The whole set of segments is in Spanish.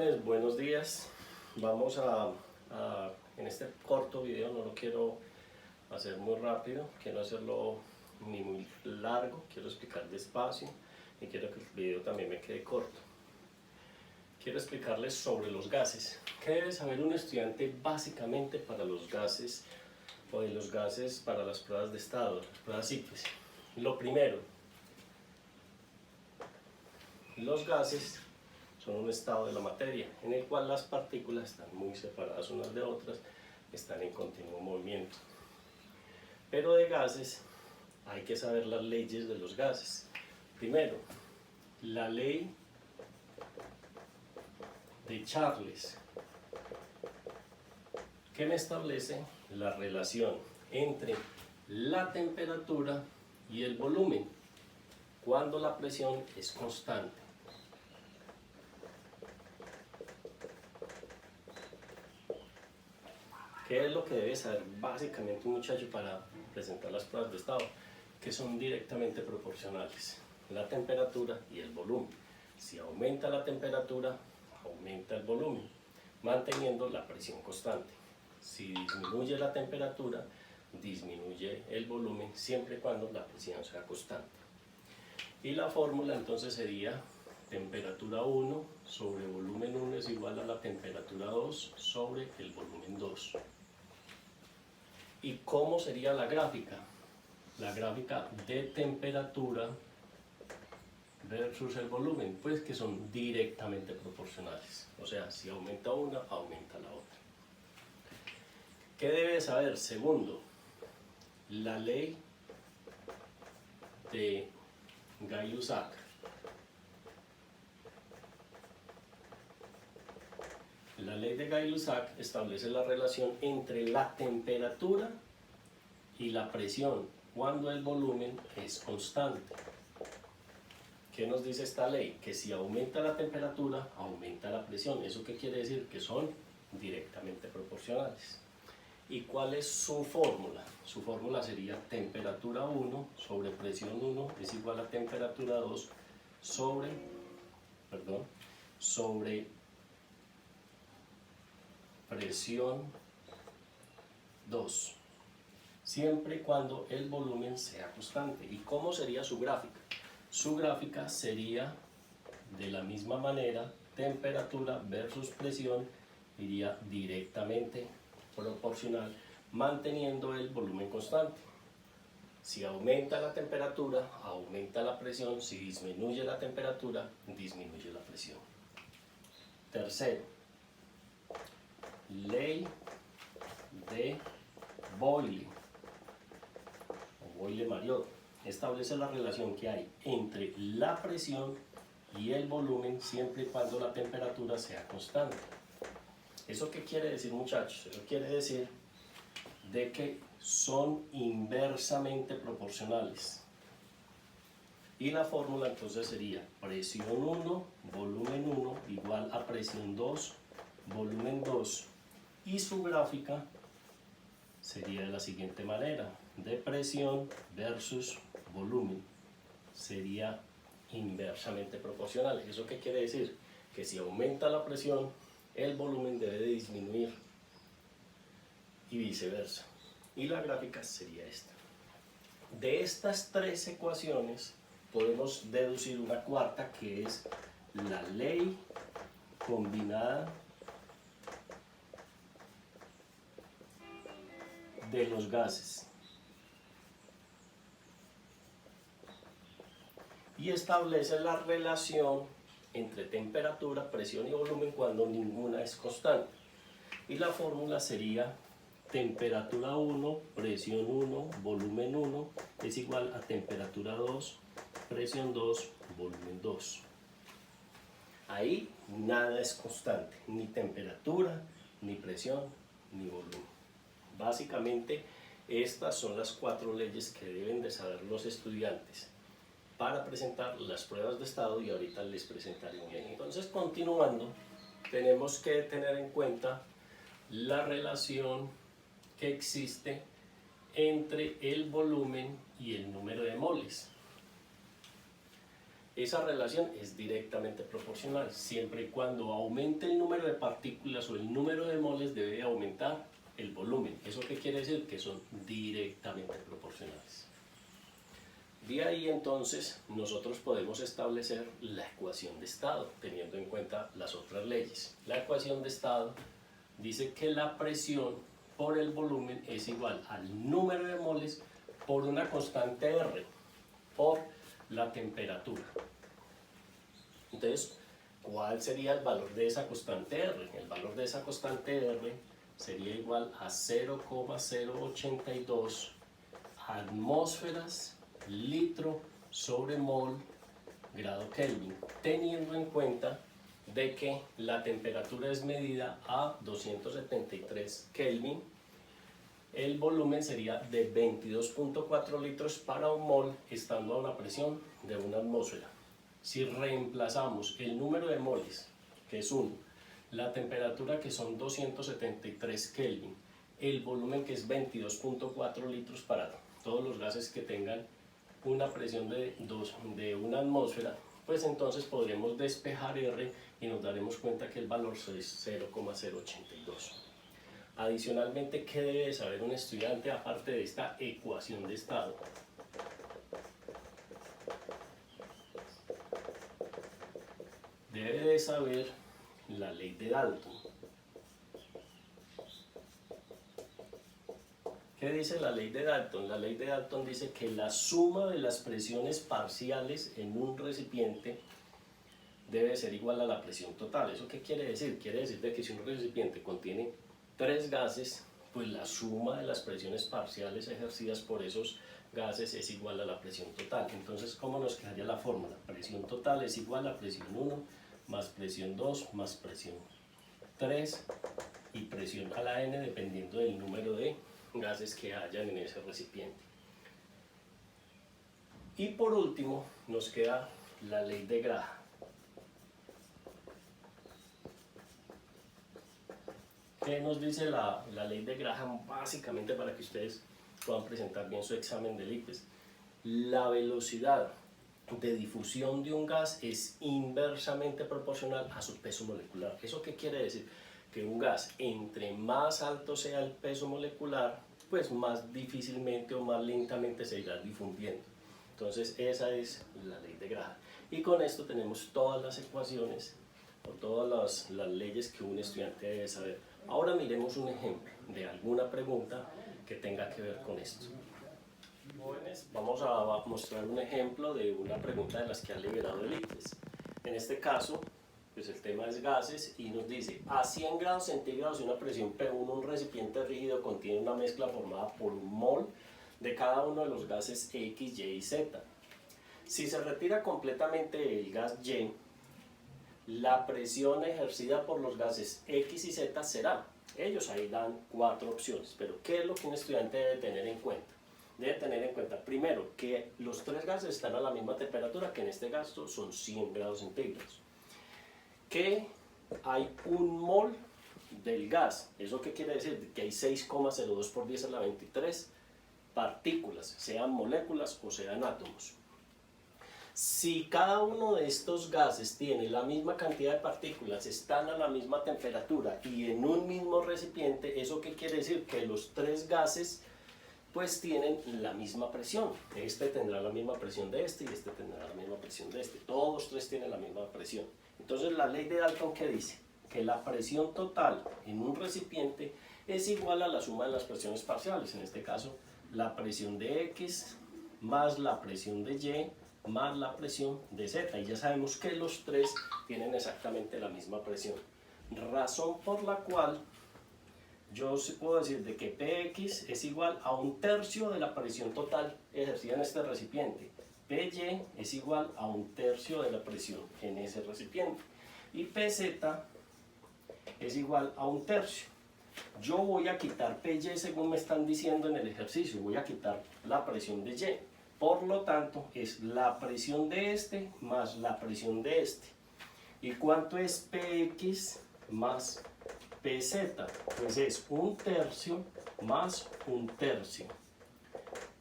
Jóvenes, buenos días. Vamos en este corto video, no lo quiero hacer muy rápido, quiero hacerlo ni muy largo, quiero explicar despacio y quiero que el video también me quede corto. Quiero explicarles sobre los gases. ¿Qué debe saber un estudiante básicamente para los gases o de los gases para las pruebas de estado, las pruebas CICFES? Lo primero, los gases son un estado de la materia en el cual las partículas están muy separadas unas de otras, están en continuo movimiento. Pero de gases hay que saber las leyes de los gases. Primero, la ley de Charles, que me establece la relación entre la temperatura y el volumen cuando la presión es constante. ¿Qué es lo que debe saber básicamente un muchacho para presentar las pruebas de estado? Que son directamente proporcionales, la temperatura y el volumen. Si aumenta la temperatura, aumenta el volumen, manteniendo la presión constante. Si disminuye la temperatura, disminuye el volumen, siempre y cuando la presión sea constante. Y la fórmula entonces sería temperatura 1 sobre volumen 1 es igual a la temperatura 2 sobre el volumen 2. ¿Y cómo sería la gráfica? La gráfica de temperatura versus el volumen, pues que son directamente proporcionales. O sea, si aumenta una, aumenta la otra. ¿Qué debe saber? Segundo, la ley de Gay-Lussac. La ley de Gay-Lussac establece la relación entre la temperatura y la presión cuando el volumen es constante. ¿Qué nos dice esta ley? Que si aumenta la temperatura, aumenta la presión. ¿Eso qué quiere decir? Que son directamente proporcionales. ¿Y cuál es su fórmula? Su fórmula sería temperatura 1 sobre presión 1 es igual a temperatura 2 sobre presión 2, siempre y cuando el volumen sea constante. ¿Y cómo sería su gráfica? Su gráfica sería de la misma manera, temperatura versus presión, iría directamente proporcional, manteniendo el volumen constante. Si aumenta la temperatura, aumenta la presión. Si disminuye la temperatura, disminuye la presión. Tercero, ley de Boyle o Boyle-Mariotte establece la relación que hay entre la presión y el volumen siempre y cuando la temperatura sea constante. ¿Eso qué quiere decir, muchachos? Eso quiere decir de que son inversamente proporcionales. Y la fórmula entonces sería presión 1, volumen 1 igual a presión 2, volumen 2. Y su gráfica sería de la siguiente manera, de presión versus volumen. Sería inversamente proporcional. ¿Eso qué quiere decir? Que si aumenta la presión, el volumen debe de disminuir y viceversa. Y la gráfica sería esta. De estas tres ecuaciones podemos deducir una cuarta, que es la ley combinada de los gases. Y establece la relación entre temperatura, presión y volumen cuando ninguna es constante. Y la fórmula sería temperatura 1, presión 1, volumen 1 es igual a temperatura 2, presión 2, volumen 2. Ahí nada es constante, ni temperatura, ni presión, ni volumen. Básicamente, estas son las 4 leyes que deben de saber los estudiantes para presentar las pruebas de estado, y ahorita les presentaré un ejemplo. Entonces, continuando, tenemos que tener en cuenta la relación que existe entre el volumen y el número de moles. Esa relación es directamente proporcional. Siempre y cuando aumente el número de partículas o el número de moles, debe aumentar el volumen. ¿Eso qué quiere decir? Que son directamente proporcionales. De ahí entonces nosotros podemos establecer la ecuación de estado, teniendo en cuenta las otras leyes. La ecuación de estado dice que la presión por el volumen es igual al número de moles por una constante R, por la temperatura. Entonces, ¿cuál sería el valor de esa constante R? El valor de esa constante R sería igual a 0,082 atmósferas litro sobre mol grado Kelvin, teniendo en cuenta de que la temperatura es medida a 273 Kelvin. El volumen sería de 22.4 litros para un mol, estando a una presión de una atmósfera. Si reemplazamos el número de moles, que es 1, la temperatura, que son 273 Kelvin, el volumen, que es 22.4 litros para todos los gases que tengan una presión de una atmósfera, pues entonces podremos despejar R y nos daremos cuenta que el valor es 0,082. Adicionalmente, ¿qué debe saber un estudiante aparte de esta ecuación de estado? Debe de saber la ley de Dalton. ¿Qué dice la ley de Dalton? La ley de Dalton dice que la suma de las presiones parciales en un recipiente debe ser igual a la presión total. ¿Eso qué quiere decir? Quiere decir de que si un recipiente contiene 3 gases, pues la suma de las presiones parciales ejercidas por esos gases es igual a la presión total. Entonces, ¿cómo nos quedaría la fórmula? Presión total es igual a presión 1 más presión 2 más presión 3 y presión a la n dependiendo del número de gases que hayan en ese recipiente. Y por último nos queda la ley de Graham. ¿Qué nos dice la ley de Graham? Básicamente, para que ustedes puedan presentar bien su examen de ICFES, la velocidad de difusión de un gas es inversamente proporcional a su peso molecular. ¿Eso qué quiere decir? Que un gas, entre más alto sea el peso molecular, pues más difícilmente o más lentamente se irá difundiendo. Entonces esa es la ley de Graham. Y con esto tenemos todas las ecuaciones o todas las leyes que un estudiante debe saber. Ahora miremos un ejemplo de alguna pregunta que tenga que ver con esto. Jóvenes, vamos a mostrar un ejemplo de una pregunta de las que ha liberado el ICFES. En este caso, pues el tema es gases y nos dice: a 100 grados centígrados y una presión P1, un recipiente rígido contiene una mezcla formada por un mol de cada uno de los gases X, Y y Z. Si se retira completamente el gas Y, la presión ejercida por los gases X y Z será. Ellos ahí dan 4 opciones, pero ¿qué es lo que un estudiante debe tener en cuenta? Debe tener en cuenta, primero, que los 3 gases están a la misma temperatura, que en este caso son 100 grados centígrados. Que hay un mol del gas. ¿Eso qué quiere decir? Que hay 6,02 por 10 a la 23 partículas, sean moléculas o sean átomos. Si cada uno de estos gases tiene la misma cantidad de partículas, están a la misma temperatura y en un mismo recipiente, ¿eso qué quiere decir? Que los 3 gases pues tienen la misma presión. Este tendrá la misma presión de este y este tendrá la misma presión de este. Todos 3 tienen la misma presión. Entonces la ley de Dalton, ¿qué dice? Que la presión total en un recipiente es igual a la suma de las presiones parciales. En este caso, la presión de X más la presión de Y más la presión de Z. Y ya sabemos que los 3 tienen exactamente la misma presión. Razón por la cual yo puedo decir de que Px es igual a 1/3 de la presión total ejercida en este recipiente. Py es igual a 1/3 de la presión en ese recipiente. Y Pz es igual a 1/3. Yo voy a quitar Py según me están diciendo en el ejercicio. Voy a quitar la presión de Y. Por lo tanto, es la presión de este más la presión de este. ¿Y cuánto es Px más Pz? Pues es 1/3 más 1/3.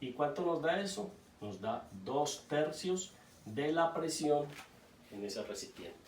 ¿Y cuánto nos da eso? Nos da 2/3 de la presión en ese recipiente.